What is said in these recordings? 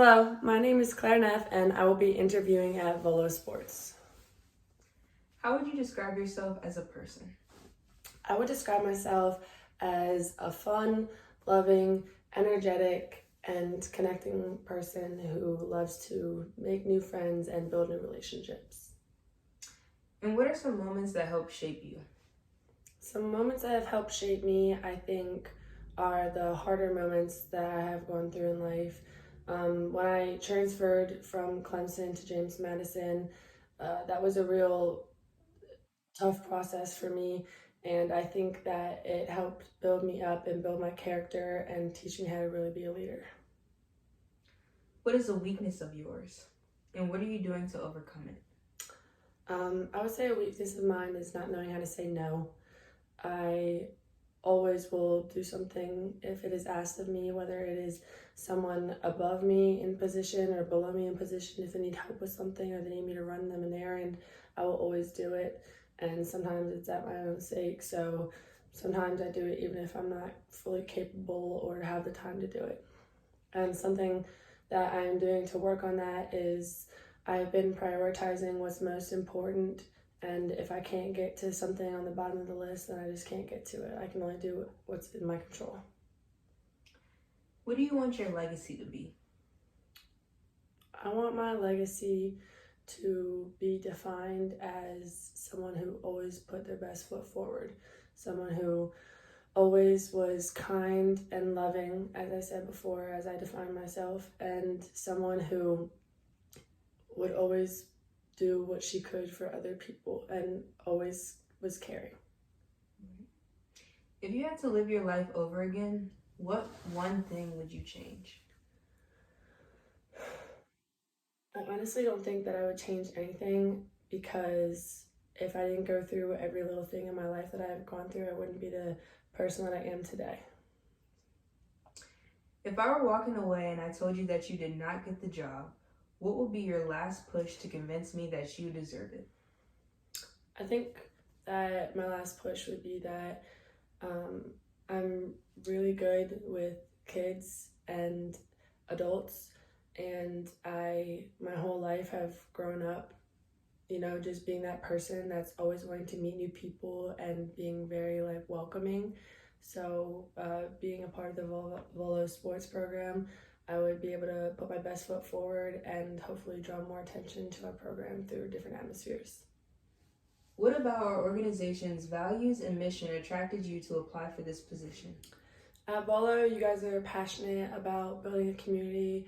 Hello, my name is Claire Neff, and I will be interviewing at Volo Sports. How would you describe yourself as a person? I would describe myself as a fun, loving, energetic, and connecting person who loves to make new friends and build new relationships. And what are some moments that help shape you? Some moments that have helped shape me, I think, are the harder moments that I have gone through in life. When I transferred from Clemson to James Madison, that was a real tough process for me, and I think that it helped build me up and build my character and teach me how to really be a leader. What is a weakness of yours? And what are you doing to overcome it? I would say a weakness of mine is not knowing how to say no. I always will do something if it is asked of me, whether it is someone above me in position or below me in position. If they need help with something or they need me to run them an errand, I will always do it. And sometimes it's at my own sake. So sometimes I do it even if I'm not fully capable or have the time to do it. And something that I'm doing to work on that is I've been prioritizing what's most important. And if I can't get to something on the bottom of the list, then I just can't get to it. I can only do what's in my control. What do you want your legacy to be? I want my legacy to be defined as someone who always put their best foot forward, someone who always was kind and loving, as I said before, as I defined myself, and someone who would always do what she could for other people and always was caring. If you had to live your life over again, what one thing would you change? I honestly don't think that I would change anything, because if I didn't go through every little thing in my life that I've gone through, I wouldn't be the person that I am today. If I were walking away and I told you that you did not get the job, what would be your last push to convince me that you deserve it? I think that my last push would be that I'm really good with kids and adults, and my whole life have grown up, just being that person that's always wanting to meet new people and being very welcoming. So being a part of the Volo Sports program, I would be able to put my best foot forward and hopefully draw more attention to our program through different atmospheres. What about our organization's values and mission attracted you to apply for this position? At Volo, you guys are passionate about building a community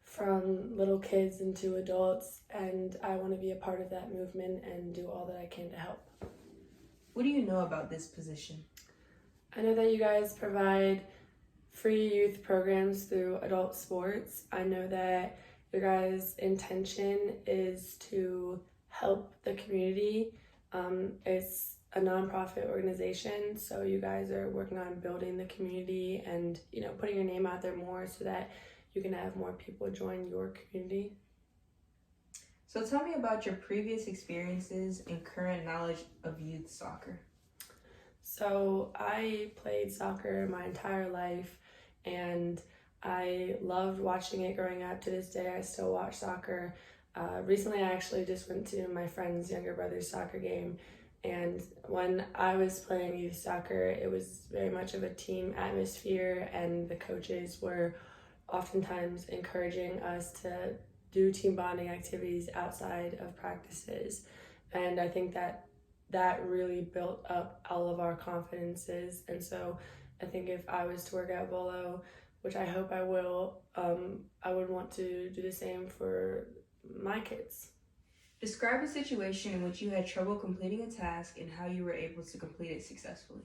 from little kids into adults, and I want to be a part of that movement and do all that I can to help. What do you know about this position? I know that you guys provide free youth programs through adult sports. I know that your guys' intention is to help the community. It's a nonprofit organization, so you guys are working on building the community and putting your name out there more so that you can have more people join your community. So tell me about your previous experiences and current knowledge of youth soccer. So I played soccer my entire life, and I loved watching it growing up. To this day, I still watch soccer. Recently, I actually just went to my friend's younger brother's soccer game, and when I was playing youth soccer, it was very much of a team atmosphere, and the coaches were oftentimes encouraging us to do team bonding activities outside of practices. And I think that really built up all of our confidences. And so I think if I was to work at Volo, which I hope I will, I would want to do the same for my kids. Describe a situation in which you had trouble completing a task and how you were able to complete it successfully.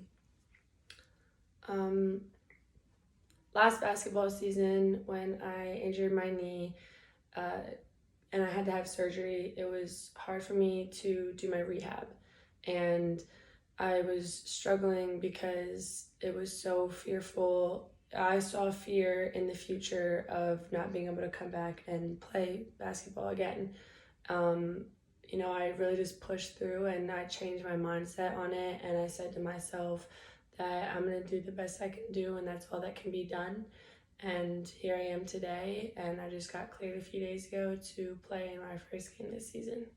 Last basketball season, when I injured my knee and I had to have surgery, it was hard for me to do my rehab. And I was struggling because it was so fearful. I saw fear in the future of not being able to come back and play basketball again. I really just pushed through and I changed my mindset on it, and I said to myself that I'm going to do the best I can do, and that's all that can be done. And here I am today, and I just got cleared a few days ago to play in my first game this season.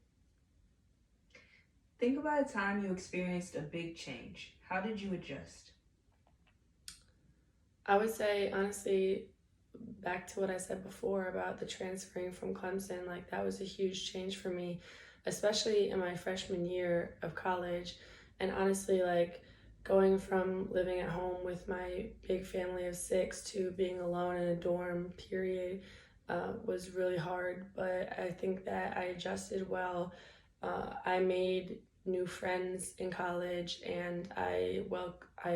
Think about a time you experienced a big change. How did you adjust? I would say, honestly, back to what I said before about the transferring from Clemson, like that was a huge change for me, especially in my freshman year of college. And honestly, like going from living at home with my big family of 6 to being alone in a dorm, period, was really hard. But I think that I adjusted well. I made new friends in college, and I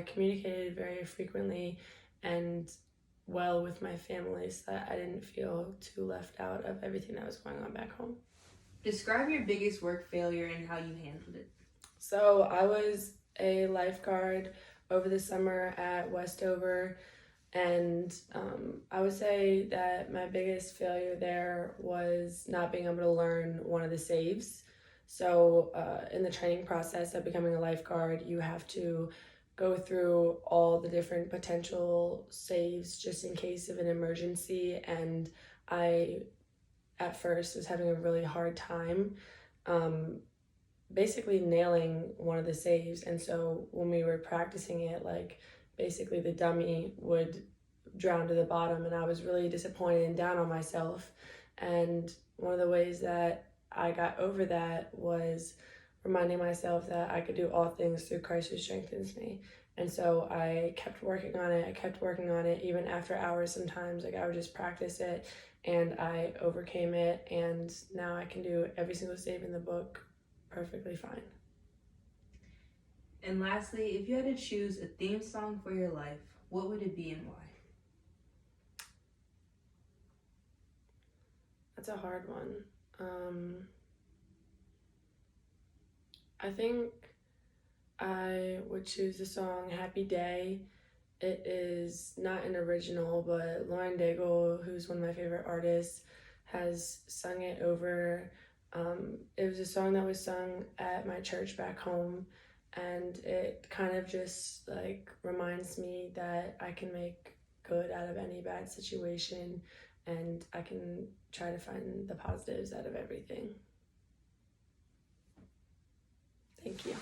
communicated very frequently and well with my family so that I didn't feel too left out of everything that was going on back home. Describe your biggest work failure and how you handled it. So I was a lifeguard over the summer at Westover, and I would say that my biggest failure there was not being able to learn one of the saves. So in the training process of becoming a lifeguard, you have to go through all the different potential saves just in case of an emergency, and I at first was having a really hard time um, basically nailing one of the saves. And so when we were practicing it, like basically the dummy would drown to the bottom, and I was really disappointed and down on myself. And one of the ways that I got over that was reminding myself that I could do all things through Christ who strengthens me. And so I kept working on it. I kept working on it even after hours sometimes. Like I would just practice it, and I overcame it, and now I can do every single save in the book perfectly fine. And lastly, if you had to choose a theme song for your life, what would it be and why? That's a hard one. I think I would choose the song Happy Day. It is not an original, but Lauren Daigle, who's one of my favorite artists, has sung it over. It was a song that was sung at my church back home, and it kind of just like reminds me that I can make good out of any bad situation, and I can try to find the positives out of everything. Thank you.